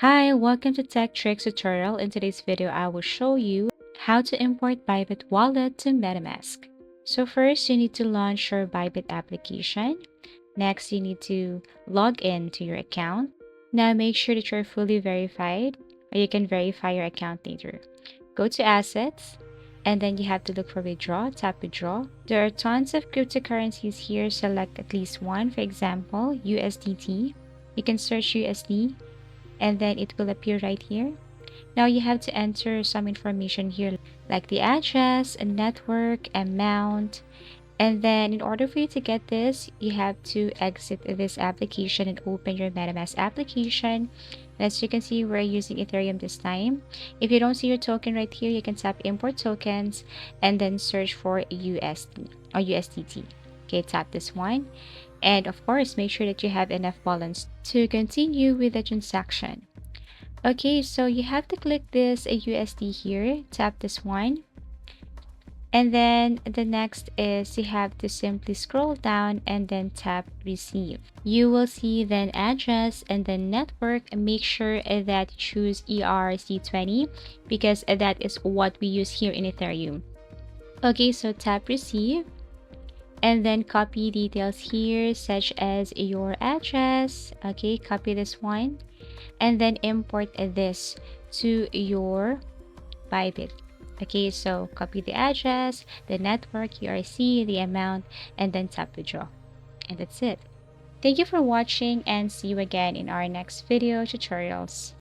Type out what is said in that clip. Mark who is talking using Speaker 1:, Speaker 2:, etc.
Speaker 1: Hi, welcome to Tech Tricks tutorial. In today's video, I will show you how to import Bybit wallet to Metamask. So first, you need to launch your Bybit application. Next, you need to log in to your account. Now, make sure that you're fully verified, or you can verify your account later. Go to Assets, and then you have to look for Withdraw. Tap Withdraw. There are tons of cryptocurrencies here. Select at least one, for example, USDT. You can search USD and then it will appear right here. Now you have to enter some information here like the address, a network, amount, and then in order for you to get this, you have to exit this application and open your MetaMask application. As you can see, we're using Ethereum this time. If you don't see your token right here, you can tap import tokens and then search for USD or USDT. Okay, tap this one. And of course, make sure that you have enough balance to continue with the transaction. Okay, so you have to click this USD here, tap this one. And then the next is you have to simply scroll down and then tap receive. You will see then address and then network. Make sure that you choose ERC20 because that is what we use here in Ethereum. Okay, so tap receive and then copy details here such as your address. Okay, copy this one and then import this to your Bybit. Okay, so copy the address, the network, URC, the amount, and then tap withdraw. And that's it. Thank you for watching and see you again in our next video tutorials.